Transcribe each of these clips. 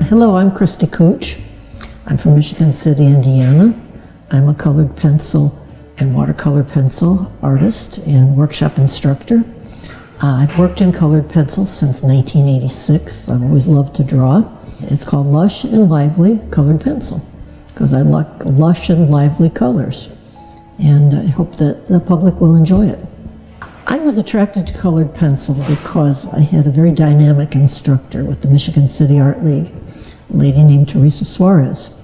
Hello, I'm Christy Cooch. I'm from Michigan City, Indiana. I'm a colored pencil and watercolor pencil artist and workshop instructor. I've worked in colored pencils since 1986. I've always loved to draw. It's called Lush and Lively Colored Pencil because I like lush and lively colors, and I hope that the public will enjoy it. I was attracted to colored pencil because I had a very dynamic instructor with the Michigan City Art League, a lady named Teresa Suarez.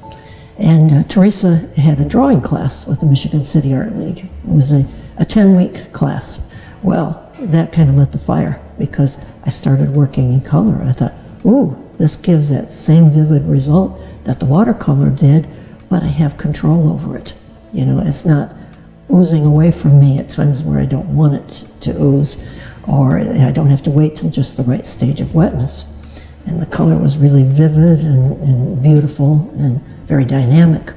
And Teresa had a drawing class with the Michigan City Art League. It was a 10-week class. Well, that kind of lit the fire because I started working in color. I thought, ooh, this gives that same vivid result that the watercolor did, but I have control over it. You know, it's not oozing away from me at times where I don't want it to ooze, or I don't have to wait till just the right stage of wetness. And the color was really vivid and beautiful and very dynamic.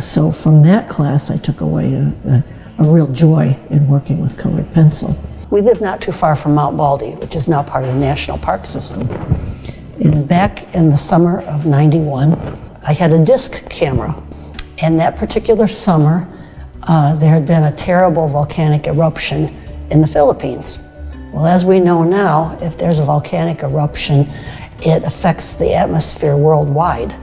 So from that class, I took away a real joy in working with colored pencil. We live not too far from Mount Baldy, which is now part of the National Park System. And back in the summer of '91, I had a disc camera. And that particular summer, there had been a terrible volcanic eruption in the Philippines. Well, as we know now, if there's a volcanic eruption, it affects the atmosphere worldwide.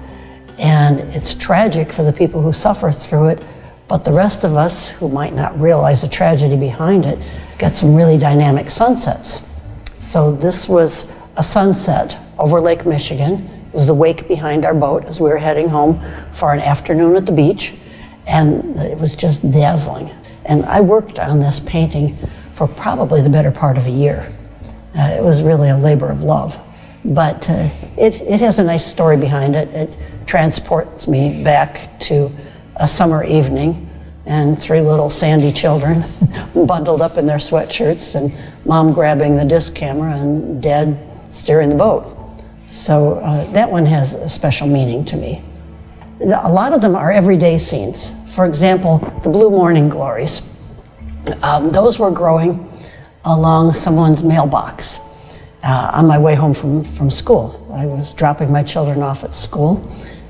And it's tragic for the people who suffer through it, but the rest of us who might not realize the tragedy behind it get some really dynamic sunsets. So this was a sunset over Lake Michigan. It was the wake behind our boat as we were heading home for an afternoon at the beach. And it was just dazzling. And I worked on this painting for probably the better part of a year. It was really a labor of love. But it has a nice story behind it. It transports me back to a summer evening and 3 little sandy children bundled up in their sweatshirts and mom grabbing the disc camera and dad steering the boat. So that one has a special meaning to me. A lot of them are everyday scenes. For example, the blue morning glories. Those were growing along someone's mailbox on my way home from school. I was dropping my children off at school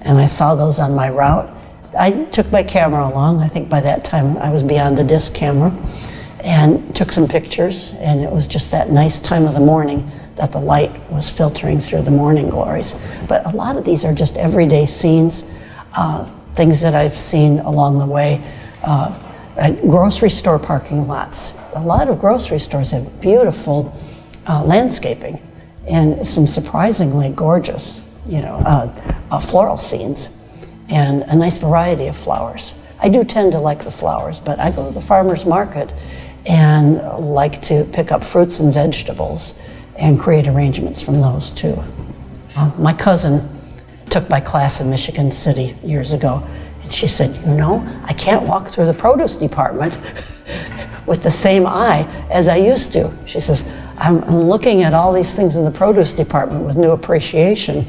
and I saw those on my route. I took my camera along. I think by that time I was beyond the disc camera, and took some pictures, and it was just that nice time of the morning that the light was filtering through the morning glories. But a lot of these are just everyday scenes, things that I've seen along the way. Grocery store parking lots. A lot of grocery stores have beautiful landscaping and some surprisingly gorgeous, floral scenes and a nice variety of flowers. I do tend to like the flowers, but I go to the farmer's market and like to pick up fruits and vegetables and create arrangements from those too. My cousin took my class in Michigan City years ago, and she said, I can't walk through the produce department with the same eye as I used to. She says, I'm looking at all these things in the produce department with new appreciation.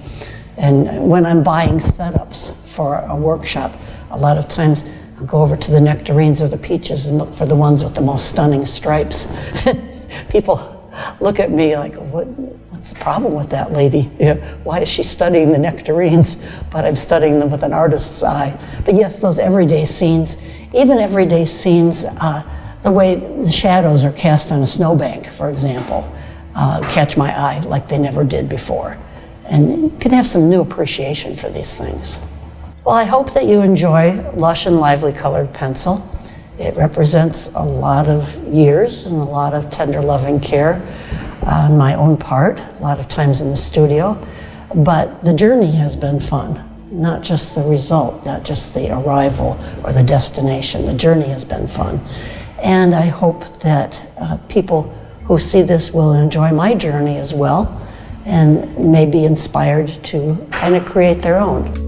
And when I'm buying setups for a workshop, a lot of times I'll go over to the nectarines or the peaches and look for the ones with the most stunning stripes. People look at me like, what's the problem with that lady? Why is she studying the nectarines? But I'm studying them with an artist's eye. But yes, those everyday scenes, even everyday scenes, the way the shadows are cast on a snowbank, for example, catch my eye like they never did before. And you can have some new appreciation for these things. Well, I hope that you enjoy Lush and Lively Colored Pencil. It represents a lot of years and a lot of tender loving care on my own part, a lot of times in the studio. But the journey has been fun, not just the result, not just the arrival or the destination. The journey has been fun. And I hope that people who see this will enjoy my journey as well and may be inspired to kind of create their own.